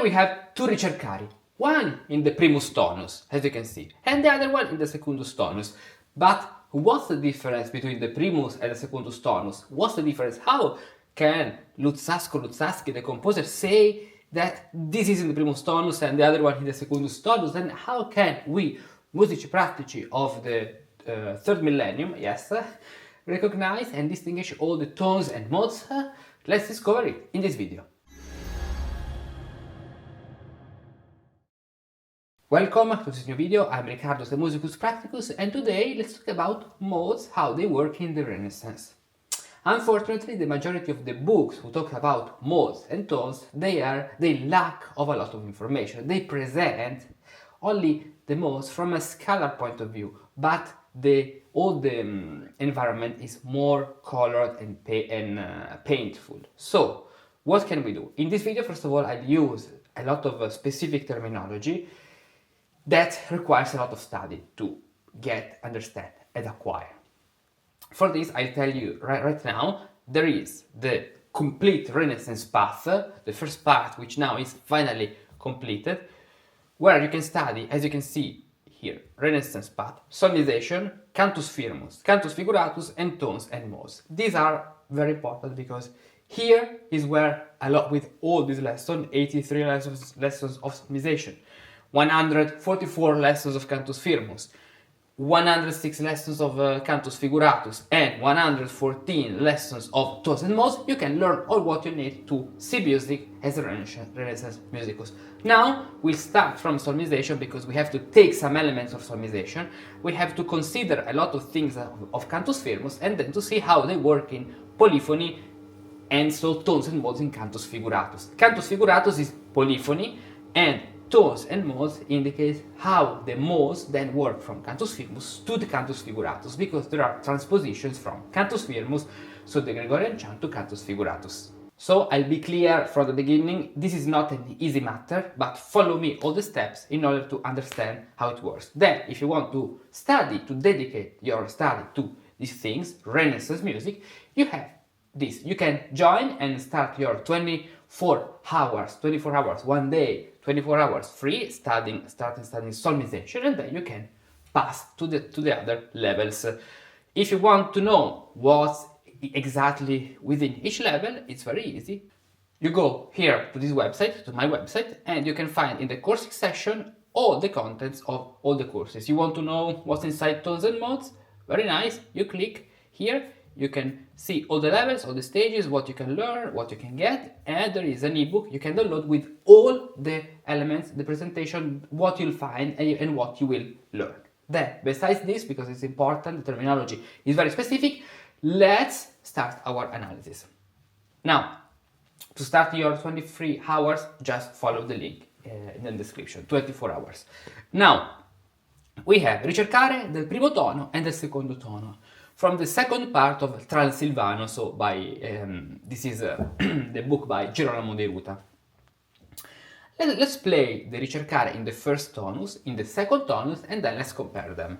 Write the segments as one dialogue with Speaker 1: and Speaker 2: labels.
Speaker 1: Here we have two Ricercari, one in the primus tonus, as you can see, and the other one in the secundus tonus. But what's the difference between the primus and the secundus tonus? What's the difference? How can Luzzasco Luzzaschi, the composer, say that this is in the primus tonus and the other one in the secundus tonus? And how can we, musici pratici of the third millennium, yes, recognize and distinguish all the tones and modes? Let's discover it in this video. Welcome to this new video. I'm Riccardo, the Musicus Practicus, and today let's talk about modes, how they work in the Renaissance. Unfortunately, the majority of the books who talk about modes and tones, they lack of a lot of information. They present only the modes from a scalar point of view, but all the environment is more colored and painful. So, what can we do? In this video, first of all, I'll use a lot of specific terminology that requires a lot of study to understand, and acquire. For this, I'll tell you right now, there is the complete Renaissance path, the first part, which now is finally completed, where you can study, as you can see here, Renaissance path, solmization, cantus firmus, cantus figuratus, and tones and modes. These are very important because here is where, along with all these lessons, 83 lessons of solmization, 144 lessons of cantus firmus, 106 lessons of cantus figuratus, and 114 lessons of tones and modes, you can learn all what you need to see music as a Renaissance musicus. Now we'll start from solmization because we have to take some elements of solmization, we have to consider a lot of things of cantus firmus, and then to see how they work in polyphony and so tones and modes in cantus figuratus. Cantus figuratus is polyphony, and tones and modes indicate how the modes then work from cantus firmus to the cantus figuratus, because there are transpositions from cantus firmus, so the Gregorian chant, to cantus figuratus. So I'll be clear from the beginning, this is not an easy matter, but follow me all the steps in order to understand how it works. Then, if you want to study, to dedicate your study to these things, Renaissance music, you have this. You can join and start your 24 hours, one day, 24 hours free, starting studying solmization, and then you can pass to the other levels. If you want to know what's exactly within each level, it's very easy. You go here to this website, to my website, and you can find in the coursing section all the contents of all the courses. You want to know what's inside tones and modes? Very nice. You click here. You can see all the levels, all the stages, what you can learn, what you can get, and there is an ebook you can download with all the elements, the presentation, what you'll find and what you will learn. Then, besides this, because it's important, the terminology is very specific, let's start our analysis. Now, to start your 23 hours, just follow the link in the description, 24 hours. Now, we have Ricercare del primo tono and del secondo tono. From the second part of Transilvano, so this is the book by Girolamo de Ruta. Let's play the Ricercare in the first tonus, in the second tonus, and then let's compare them.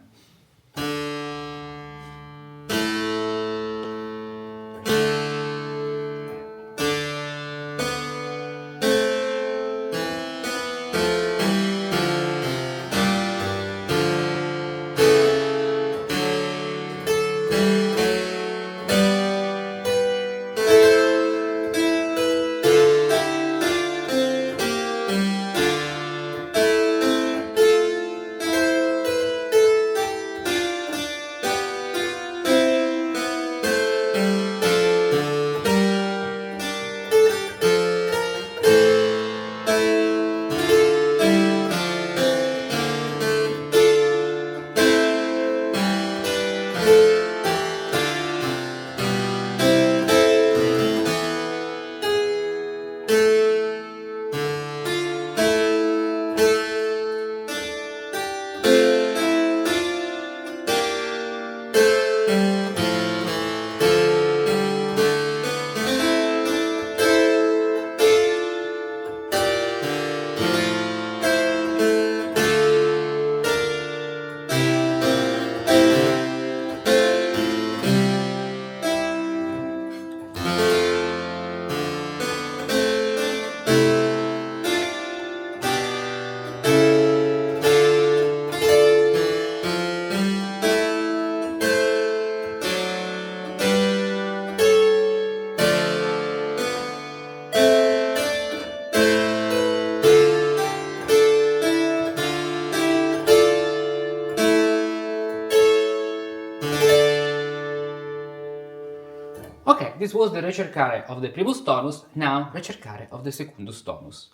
Speaker 1: this was the Ricercare of the primus tonus, now Ricercare of the secundus tonus.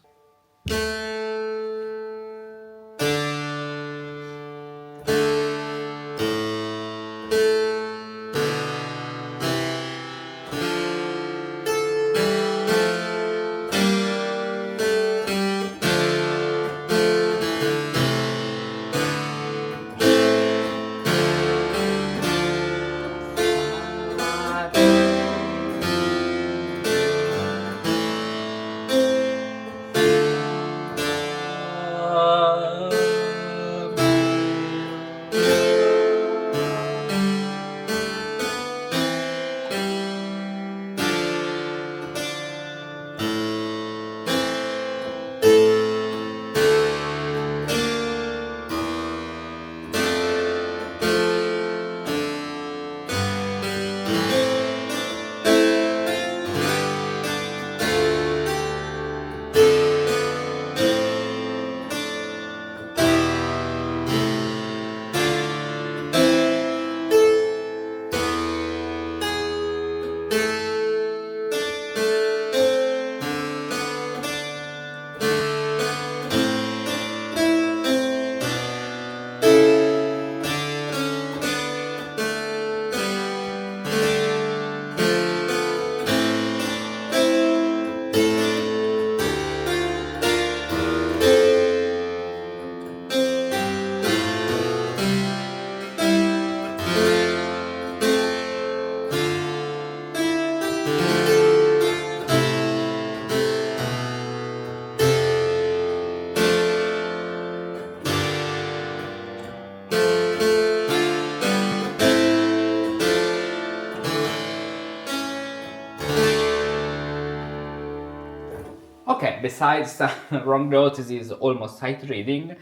Speaker 1: Okay, besides wrong notes, this is almost sight reading.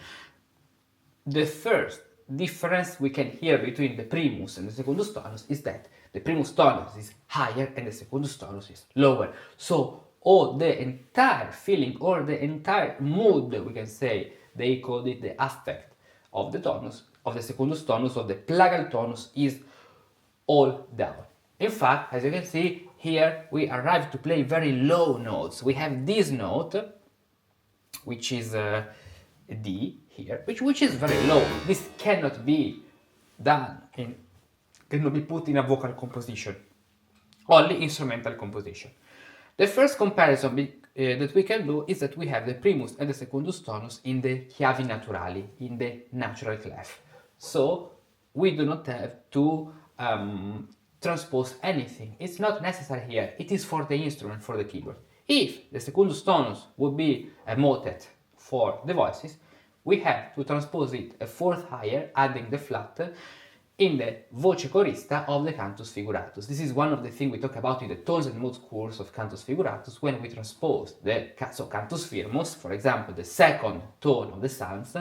Speaker 1: The first difference we can hear between the primus and the secundus tonus is that the primus tonus is higher and the secundus tonus is lower. So all the entire feeling or the entire mood, we can say, they call it the affect of the tonus, of the secundus tonus, of the plagal tonus is all down. In fact, as you can see here, we arrive to play very low notes. We have this note, which is a D here, which is very low. This cannot be done cannot be put in a vocal composition, only instrumental composition. The first comparison that we can do is that we have the primus and the secundus tonus in the chiavi naturali, in the natural clef. So we do not have to transpose anything. It's not necessary here. It is for the instrument, for the keyboard. If the secundus tonus would be a motet for the voices, we have to transpose it a fourth higher, adding the flat in the voce chorista of the cantus figuratus. This is one of the things we talk about in the tones and modes course of cantus figuratus when we transpose the cantus firmus, for example, the second tone of the psalms,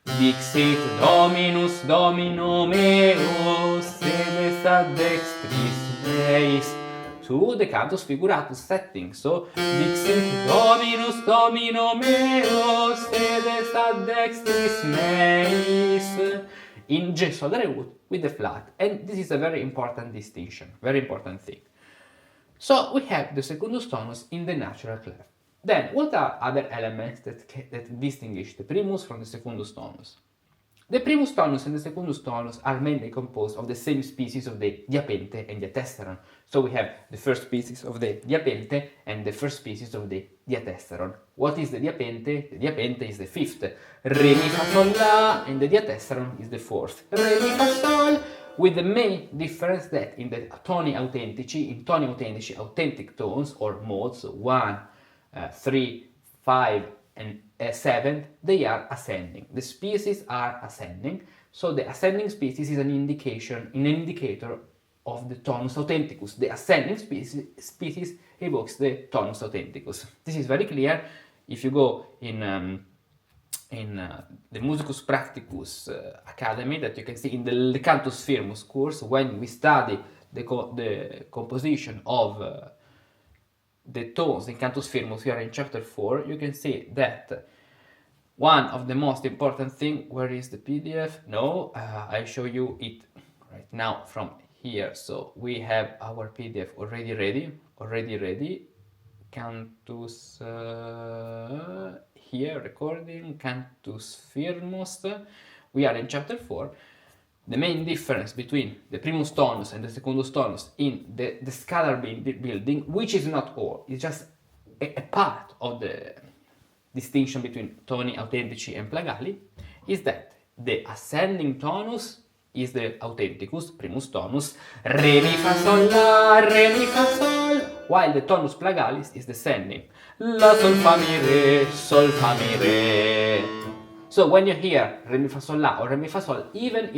Speaker 1: Dixit Dominus Domino meo sedes ad dextris meis, to the cantus figuratus setting. So Dixit Dominus Domino meo sedes ad dextris meis, in G sol re ut with the flat, and this is a very important distinction, very important thing. So we have the secundus tonus in the natural clef. Then what are other elements that distinguish the primus from the secundus tonus? The primus tonus and the secundus tonus are mainly composed of the same species of the Diapente and Diatessaron. So we have the first species of the Diapente and the first species of the Diatessaron. What is the Diapente? The Diapente is the fifth. Re, mi, fa, sol, la, and the Diatessaron is the fourth. Re, mi, fa, sol, with the main difference that in the toni autentici, in toni autentici, authentic tones or modes, 1, 3, 5, and 7, they are ascending. The species are ascending, so the ascending species is an indicator of the tonus authenticus. The ascending species evokes the tonus authenticus. This is very clear if you go in the Musicus Practicus Academy, that you can see in the Cantus Firmus course, when we study the composition of the tones in Cantus Firmus. We are in chapter 4. You can see that one of the most important thing, where is the PDF? No, I show you it right now from here, so we have our PDF already ready. Cantus here, recording, Cantus firmus. We are in chapter 4. The main difference between the primus tonus and the secundus tonus in the scalar building, which is not all, it's just a part of the distinction between toni authentici and plagali, is that the ascending tonus is the authenticus, primus tonus, re mi fa sol la, re mi fa sol, while the tonus plagalis is descending, la sol fa mi re, sol fa mi re. So when you hear re mi fa sol la or re mi fa sol, even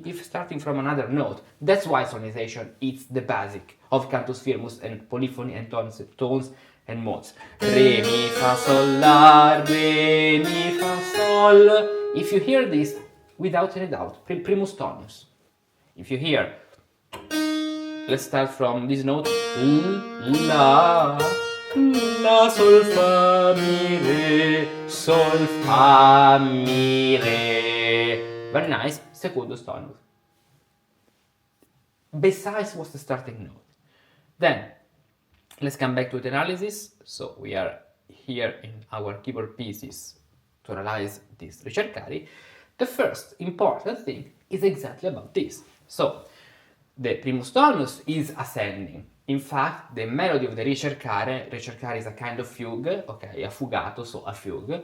Speaker 1: if starting from another note, that's why solmization is the basic of cantus firmus and polyphony and tones and modes. Re mi fa sol la, re mi fa sol. If you hear this, without any doubt, primus tonus. If you hear, let's start from this note, la, la, sol, fa, mi, re, sol, fa, mi, re. Very nice, secundus tonus. Besides what's the starting note. Then, let's come back to the analysis. So we are here in our keyboard pieces to analyze this Ricercari. The first important thing is exactly about this. So, the primus tonus is ascending. In fact, the melody of the Ricercare is a kind of fugue, okay, a fugato, so a fugue.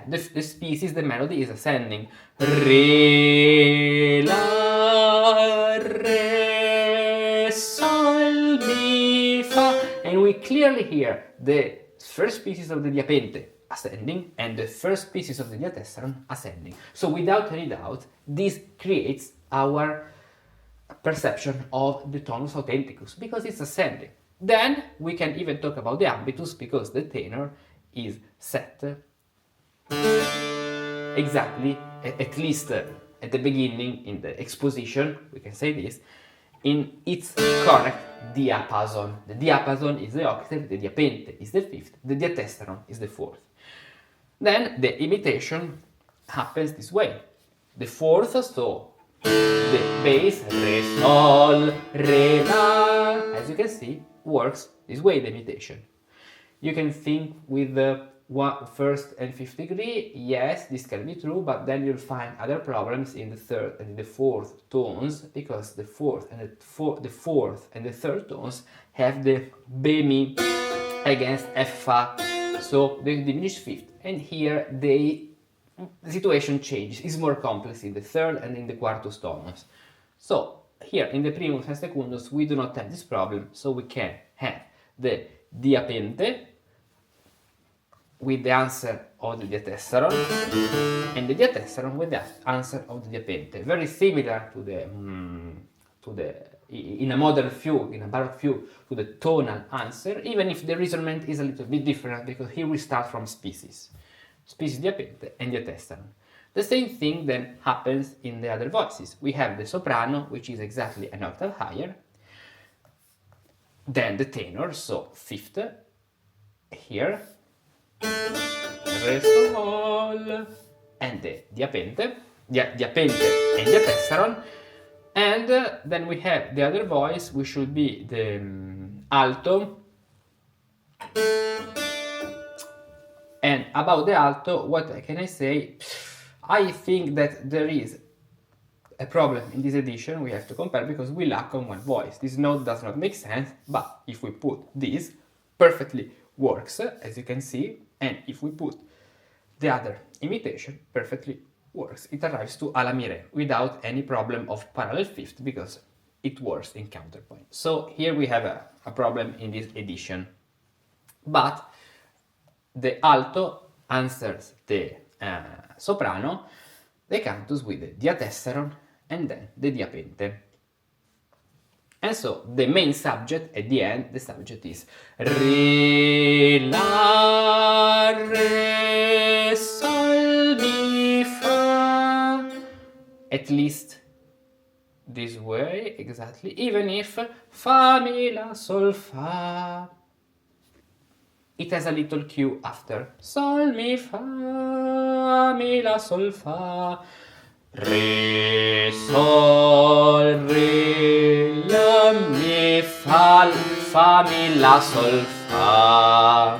Speaker 1: The species, the melody is ascending. Re, la, re, sol, mi, fa. And we clearly hear the first pieces of the Diapente ascending and the first pieces of the Diatessaron ascending. So without any doubt, this creates our perception of the tonus authenticus because it's ascending. Then we can even talk about the ambitus because the tenor is set exactly, at least at the beginning in the exposition, we can say this, in its correct diapason. The diapason is the octave, the Diapente is the fifth, the Diatessaron is the fourth. Then the imitation happens this way. The fourth, so the bass, re, sol, re, la, as you can see, works this way, the imitation. You can think with the first and fifth degree, yes, this can be true, but then you'll find other problems in the third and the fourth tones, because the fourth and the third tones have the bemi against f fa, so the diminished fifth. And here the situation changes, it's more complex in the third and in the quartus tonus. So here in the primus and secundus we do not have this problem, so we can have the Diapente with the answer of the Diatessaron and the Diatessaron with the answer of the Diapente. Very similar to the in a modern fugue, in a baroque fugue, to the tonal answer, even if the reasonment is a little bit different because here we start from species Diapente and Diatessaron. The same thing then happens in the other voices. We have the soprano, which is exactly an octave higher, then the tenor, so fifth, here, re, sol, and the Diapente and Diatessaron. And then we have the other voice, which should be the alto. And about the alto, what can I say? I think that there is a problem in this edition we have to compare because we lack on one voice. This note does not make sense, but if we put this, perfectly works, as you can see, and if we put the other imitation, perfectly works. It arrives to a la mi re without any problem of parallel fifth because it works in counterpoint. So here we have a problem in this edition. But the alto answers the soprano, the cantus with the Diatessaron and then the Diapente. And so the main subject at the end, the subject is re, la, re, sol, mi, fa. At least this way, exactly, even if fa, mi, la, sol, fa. It has a little cue after sol, mi, fa, mi, la, sol, fa. Re, sol, re, la, mi, fa, mi, la, sol, fa.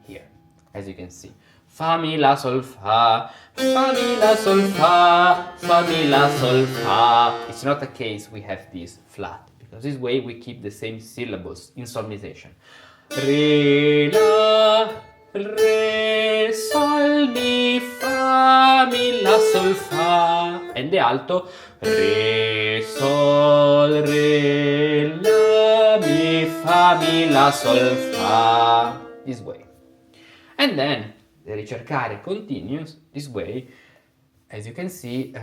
Speaker 1: Here, as you can see. Fa, mi, la, sol, fa, fa, mi, la, sol, fa, fa, mi, la, sol, fa. It's not a case we have this flat, because this way we keep the same syllables in solmization. Re, la, re, sol, mi, fa, mi, la, sol, fa. And the alto, re, sol, re, la, mi, fa, mi, la, sol, fa. This way. And then the Ricercare continues this way, as you can see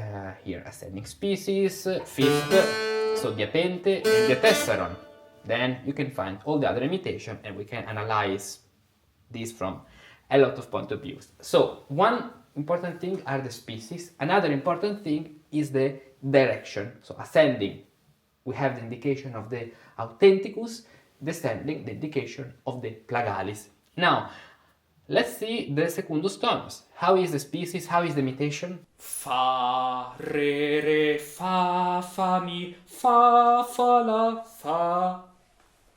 Speaker 1: here, ascending species, fifth, so Diapente and Diatessaron. Then you can find all the other imitation and we can analyze this from a lot of point of views. So one important thing are the species, another important thing is the direction. So ascending, we have the indication of the Authenticus, descending, the indication of the Plagalis. Now, let's see the secundus tonus. How is the species? How is the imitation?
Speaker 2: Fa, re, fa, mi, fa, la, fa.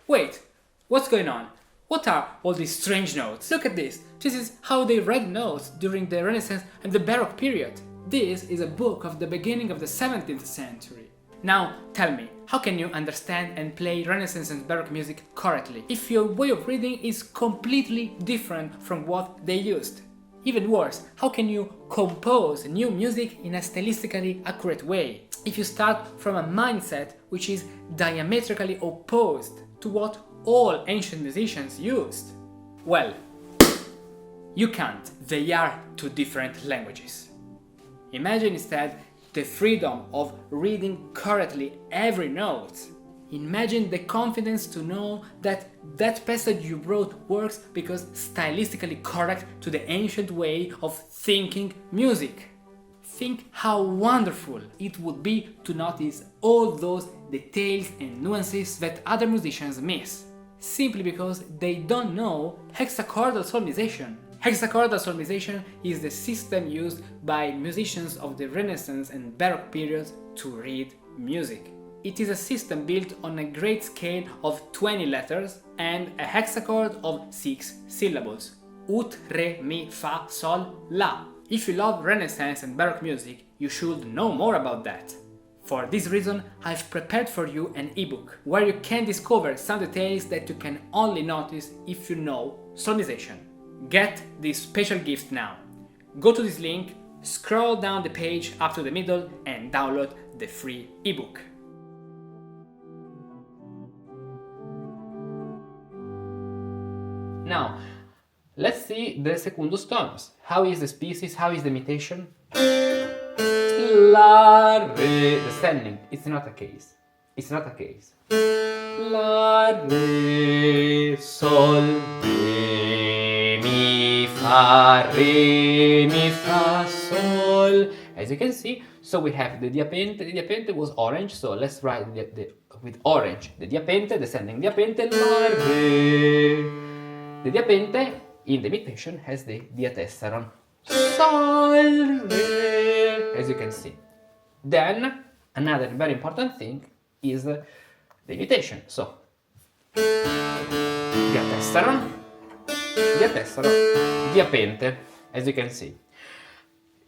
Speaker 2: Wait, what's going on? What are all these strange notes? Look at this. This is how they read notes during the Renaissance and the Baroque period. This is a book of the beginning of the 17th century. Now, tell me, how can you understand and play Renaissance and Baroque music correctly if your way of reading is completely different from what they used? Even worse, how can you compose new music in a stylistically accurate way if you start from a mindset which is diametrically opposed to what all ancient musicians used? Well, you can't. They are two different languages. Imagine instead the freedom of reading correctly every note. Imagine the confidence to know that that passage you wrote works because stylistically correct to the ancient way of thinking music. Think how wonderful it would be to notice all those details and nuances that other musicians miss, simply because they don't know hexachordal solmization. Hexachordal solmization is the system used by musicians of the Renaissance and Baroque periods to read music. It is a system built on a great scale of 20 letters and a hexachord of 6 syllables: ut, re, mi, fa, sol, la. If you love Renaissance and Baroque music, you should know more about that. For this reason, I've prepared for you an ebook where you can discover some details that you can only notice if you know solmization. Get this special gift now. Go to this link, scroll down the page up to the middle and download the free ebook.
Speaker 1: Now, let's see the secundus tonus. How is the species? How is the imitation? La, re, descending. It's not a case. It's not a case. La, re, sol, re, mi, fa, sol. As you can see, so we have the Diapente. The Diapente was orange, so let's write with orange the Diapente, descending Diapente, la, re. The Diapente in the imitation has the Diatessaron. Sol, re, as you can see. Then, another very important thing is the imitation. So, Diatessaron, Diapente, as you can see.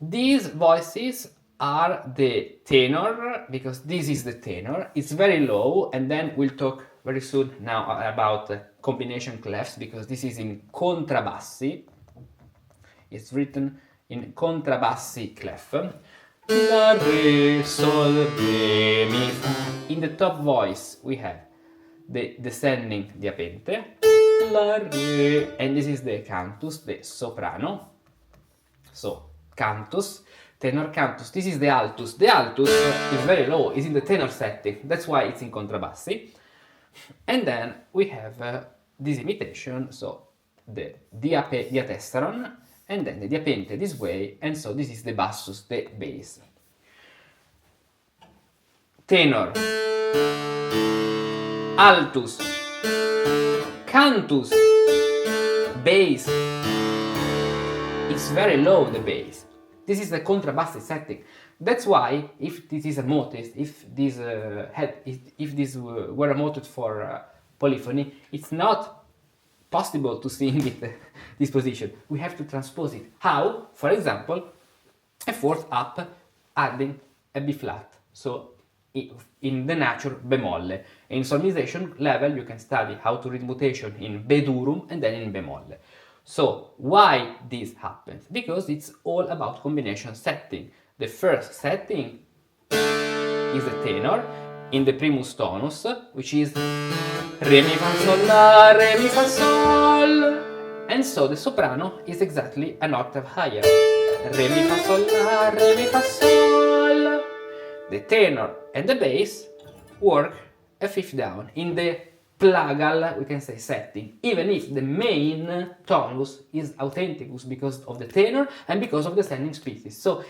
Speaker 1: These voices are the tenor, because this is the tenor. It's very low, and then we'll talk very soon now about combination clefs, because this is in contrabassi. It's written in contrabassi clef. La, re, sol, re, mi, fa. In the top voice we have the descending Diapente, la, re, and this is the cantus, the soprano. So, cantus, tenor cantus, this is the altus. The altus is very low, it's in the tenor setting, that's why it's in contrabassi. And then we have this imitation, so the Diatessaron, and then the Diapente this way, and so this is the bassus, the bass. Tenor, altus, cantus, bass. It's very low, the bass. This is the contrabassi setting. That's why, if this is a motet, if this were a motet for polyphony, it's not possible to sing it this position. We have to transpose it. How? For example, a fourth up, adding a B flat. So in the nature bemolle. In solmization level, you can study how to read mutation in B durum and then in bemolle. So why this happens? Because it's all about combination setting. The first setting is the tenor in the primus tonus, which is re mi fa sol la, re mi fa sol, and so the soprano is exactly an octave higher. Re mi fa sol la, re mi fa sol. The tenor and the bass work a fifth down in the Plagal, we can say, setting, even if the main tonus is authenticus because of the tenor and because of the standing species. So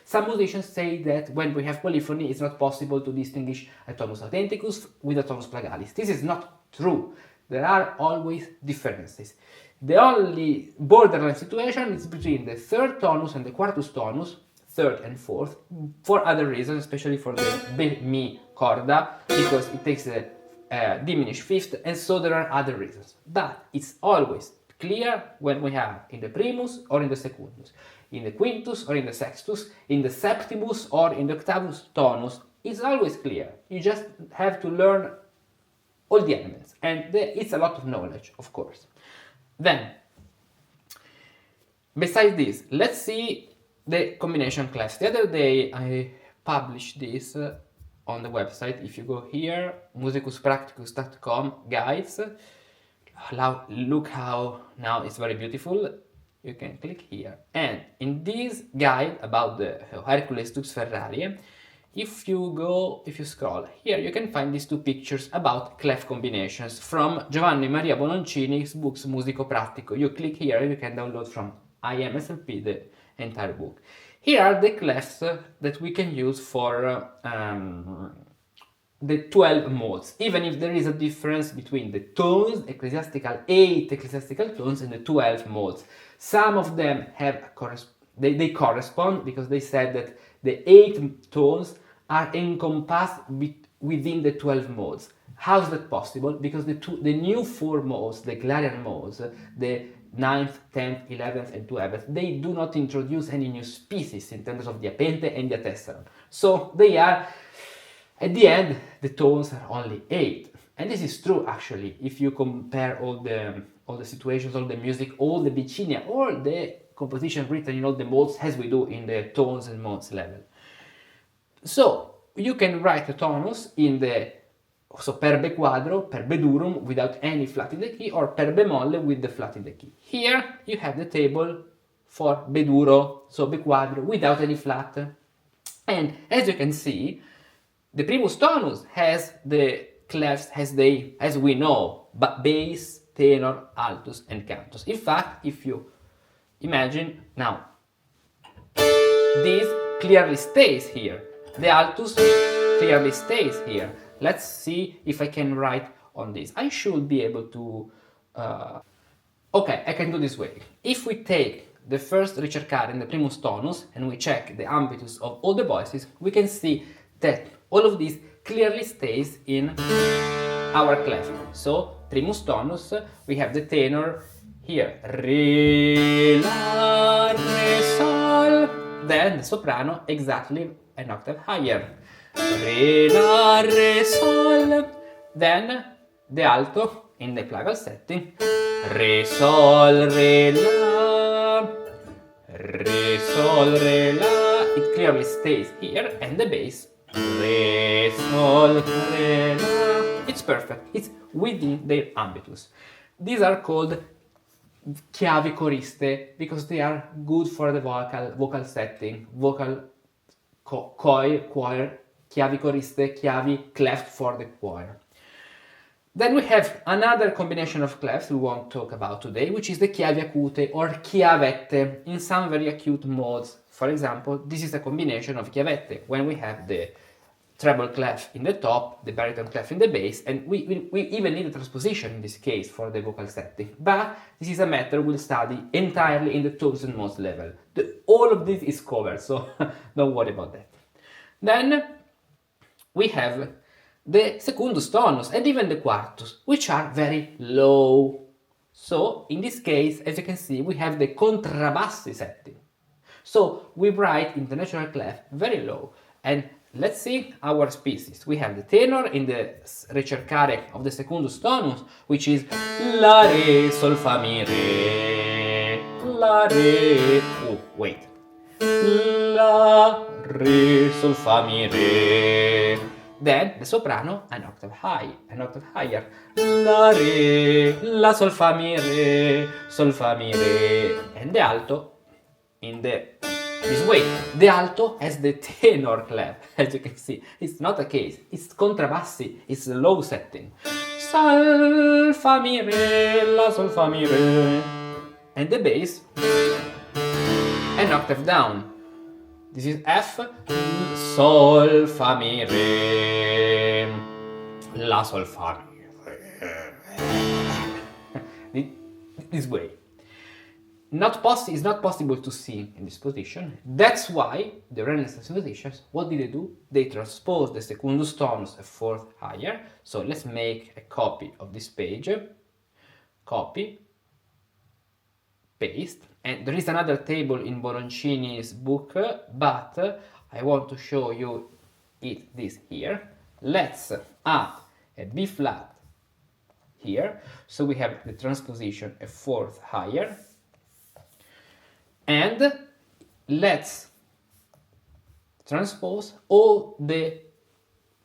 Speaker 1: some musicians say that when we have polyphony, it's not possible to distinguish a tonus authenticus with a tonus plagalis. This is not true. There are always differences. The only borderline situation is between the third tonus and the quartus tonus, third and fourth, for other reasons, especially for the B mi corda, because it takes a diminished fifth, and so there are other reasons. But it's always clear when we have in the primus or in the secundus, in the quintus or in the sextus, in the septimus or in the octavus tonus. It's always clear. You just have to learn all the elements, and it's a lot of knowledge, of course. Then, besides this, let's see the combination clefs. The other day I published this on the website. If you go here, musicuspracticus.com guides, look how now it's very beautiful. You can click here, and in this guide about the Hercules Dux Ferrari, if you scroll here, you can find these two pictures about clef combinations from Giovanni Maria Bononcini's books Musico Pratico. You click here and you can download from IMSLP the entire book. Here are the clefs that we can use for the 12 modes, even if there is a difference between the tones, 8 ecclesiastical tones, and the 12 modes. Some of them have they correspond because they said that the 8 tones are encompassed within the 12 modes. How is that possible? Because the new 4 modes, the Clarion modes, the 9th, 10th, 11th, and 12th, they do not introduce any new species in terms of Diapente and Diatessaron. So they are, at the end, the tones are only 8. And this is true, actually, if you compare all the situations, all the music, all the bicinia, all the composition written in all the modes as we do in the tones and modes level. So you can write a tonus in the per B quadro, per B durum without any flat in the key, or per bemolle with the flat in the key. Here you have the table for B duro, so B quadro without any flat. And as you can see, the primus tonus has the clefs as we know, but bass, tenor, altus, and cantus. In fact, if you imagine now, this clearly stays here. The altus clearly stays here. Let's see if I can write on this. I should be able to... Okay, I can do this way. If we take the first Ricercare in the primus tonus and we check the ambitus of all the voices, we can see that all of this clearly stays in our clef. So, primus tonus, we have the tenor here. Re, la, re, sol. Then the soprano exactly an octave higher. Re, la, re, sol. Then the alto in the Plagal setting. Re, sol, re, la. Re, sol, re, la. It clearly stays here. And the bass. Re, sol, re, la. It's perfect. It's within their ambitus. These are called chiavi choriste because they are good for the vocal setting, vocal choir, chiavi choriste, chiavi cleft for the choir. Then we have another combination of clefs we won't talk about today, which is the chiavi acute or chiavette in some very acute modes. For example, this is a combination of chiavette when we have the treble clef in the top, the baritone clef in the bass, and we even need a transposition in this case for the vocal setting. But this is a matter we'll study entirely in the tones and modes level. All of this is covered, so don't worry about that. Then we have the secundus tonus and even the quartus, which are very low. So in this case, as you can see, we have the contrabassi setting. So we write in the natural clef very low. And let's see our species. We have the tenor in the Ricercare of the secundus tonus, which is La, Re, Sol, Fa, Mi, Re, La, Re, oh, wait, La, Re, Sol, Fa, Mi, Re. Then the soprano an octave higher, La, Re, La, Sol, Fa, Mi, Re, Sol, Fa, Mi, Re. And the alto in this way. The alto has the tenor clef, as you can see. It's not a case, it's contrabassi, it's a low setting. Sol, Fa, Mi, Re, La, Sol, Fa, Mi, Re. And the bass, an octave down. This is F, Sol, Fa, Mi, Re, La, Sol, Fa, Mi, Re. This way. It's not possible to sing in this position. That's why the Renaissance musicians, what did they do? They transposed the secundus tonus a fourth higher. So let's make a copy of this page. Copy, paste. And there is another table in Boroncini's book, but I want to show you this here. Let's add a B flat here. So we have the transposition a fourth higher. And let's transpose all the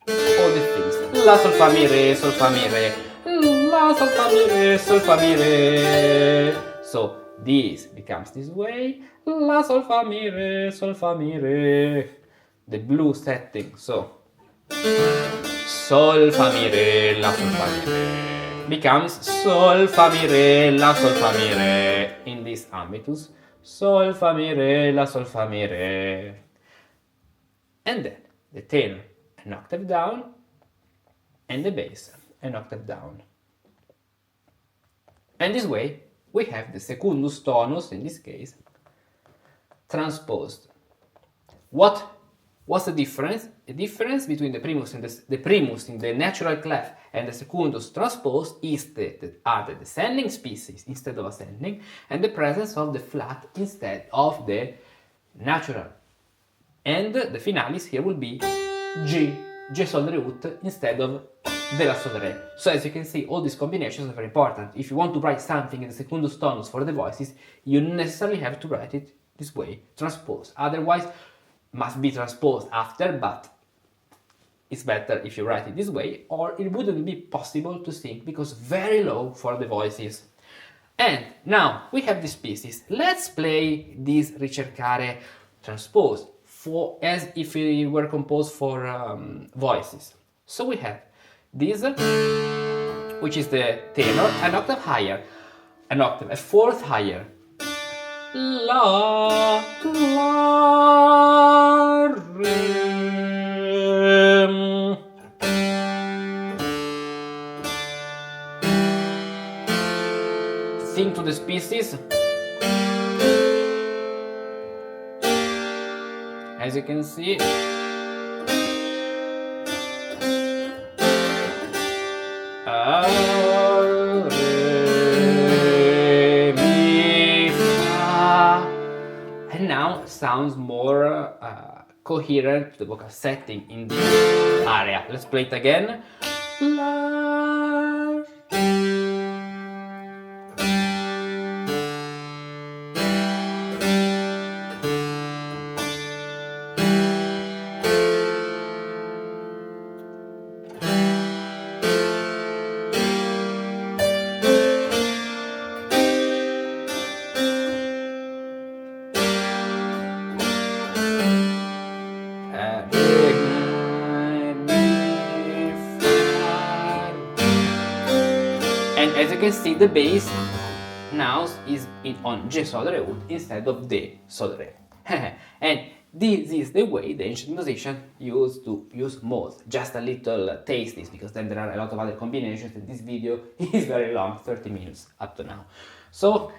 Speaker 1: things. La, Sol, Fa, Mi, Re, Sol, Fa, Mi, Re, La, Sol, Fa, Mi, Re, Sol, Fa, Mi, Re. So this becomes this way. La, Sol, Fa, Mi, Re, Sol, Fa, Mi, Re. The blue setting, so Sol, Fa, Mi, Re, La, Sol, Fa, Mi, Re becomes Sol, Fa, Mi, Re, La, Sol, Fa, Mi, Re in this ambitus. Sol, Fa, Mi, Re, La, Sol, Fa, Mi, Re. And then the tenor an octave down and the bass an octave down. And this way we have the secundus tonus, in this case, transposed. What's the difference? The difference between the primus and the primus in the natural clef and the secundus transposed is the descending species instead of ascending, and the presence of the flat instead of the natural. And the finalis here will be G sol re ut instead of de la sol re. So as you can see, all these combinations are very important. If you want to write something in the secundus tonus for the voices, you necessarily have to write it this way, transposed. Otherwise, must be transposed after, but it's better if you write it this way, or it wouldn't be possible to sing because very low for the voices. And now we have this pieces. Let's play this Ricercare transposed as if it were composed for voices. So we have this, which is the tenor, an octave higher, a fourth higher. La, la, re. Sing to the species. As you can see, and now sounds more coherent to the vocal setting in this area. Let's play it again. La. As you can see, the bass now is on G sol re ut instead of D sol re. And This is the way the ancient musicians used to use modes. Just a little taste this, because then there are a lot of other combinations, and this video is very long, 30 minutes up to now. So,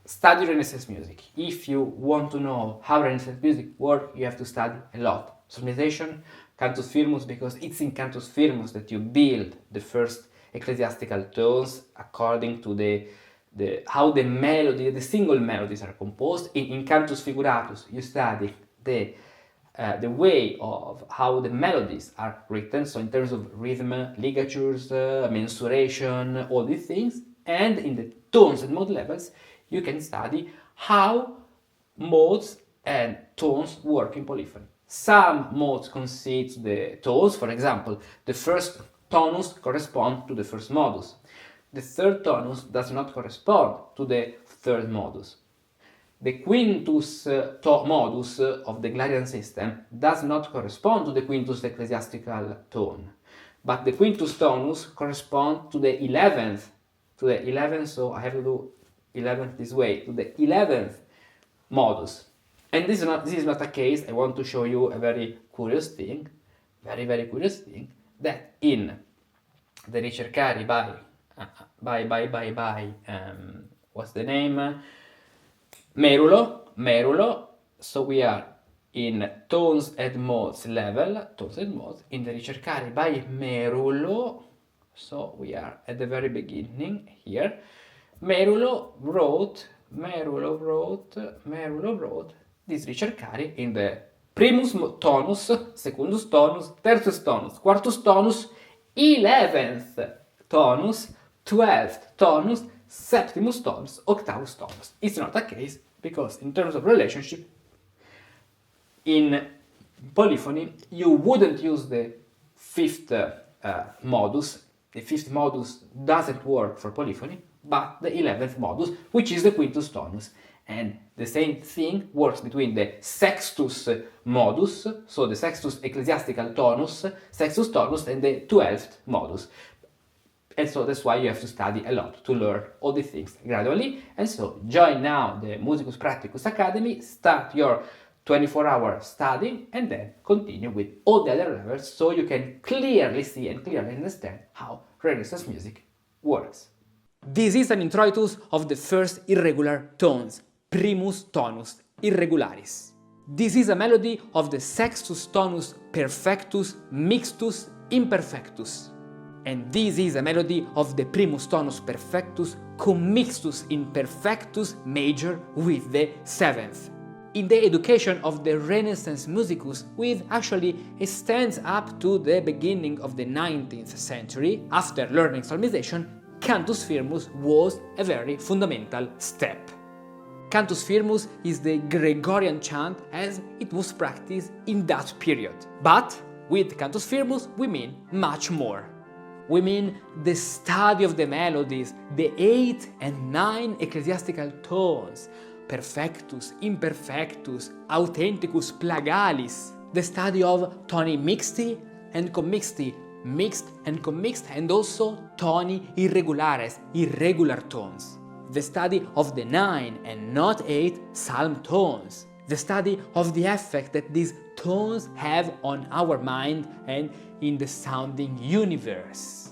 Speaker 1: study Renaissance music. If you want to know how Renaissance music works, you have to study a lot. Solmization, cantus firmus, because it's in cantus firmus that you build the first ecclesiastical tones according to how the melody, the single melodies are composed. In cantus figuratus, you study the way of how the melodies are written, so in terms of rhythm, ligatures, mensuration, all these things. And in the tones and mode levels, you can study how modes and tones work in polyphony. Some modes concede the tones. For example, the first tonus corresponds to the first modus. The third tonus does not correspond to the third modus. The quintus modus of the Clarion system does not correspond to the quintus ecclesiastical tone, but the quintus tonus corresponds to the 11th, so I have to do 11th this way, to the 11th modus. And this is not a case. I want to show you a very curious thing, very curious thing, that in the Ricercari by what's the name? Merulo, so we are in tones and modes level, in the Ricercari by Merulo, so we are at the very beginning here. Merulo wrote this Ricercari in the primus tonus, secundus tonus, tertius tonus, quartus tonus, 11th tonus, 12th tonus, septimus tonus, octavus tonus. It's not a case, because in terms of relationship, in polyphony, you wouldn't use the fifth modus. The fifth modus doesn't work for polyphony, but the 11th modus, which is the quintus tonus. And the same thing works between the sextus modus, so the sextus ecclesiastical tonus, sextus tonus, and the 12th modus. And so that's why you have to study a lot to learn all these things gradually. And so join now the Musicus Practicus Academy, start your 24-hour study, and then continue with all the other levels, so you can clearly see and clearly understand how Renaissance music works.
Speaker 2: This is an introitus of the first irregular tones, primus tonus irregularis. This is a melody of the sextus tonus perfectus mixtus imperfectus. And this is a melody of the primus tonus perfectus commixtus imperfectus major with the 7th. In the education of the Renaissance musicus, which actually extends up to the beginning of the 19th century, after learning solmization, cantus firmus was a very fundamental step. Cantus firmus is the Gregorian chant as it was practiced in that period. But with cantus firmus we mean much more. We mean the study of the melodies, the 8 and 9 ecclesiastical tones, perfectus, imperfectus, authenticus, plagalis, the study of toni mixti and commixti, mixed and commixed, and also toni irregulares, irregular tones, the study of the 9 and not 8 psalm tones, the study of the effect that these tones have on our mind and in the sounding universe,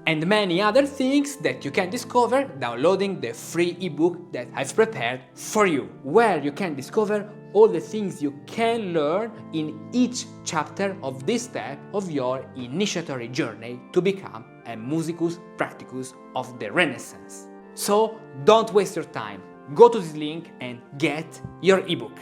Speaker 2: and many other things that you can discover downloading the free ebook that I've prepared for you, where you can discover all the things you can learn in each chapter of this step of your initiatory journey to become a musicus practicus of the Renaissance. So don't waste your time, go to this link and get your ebook.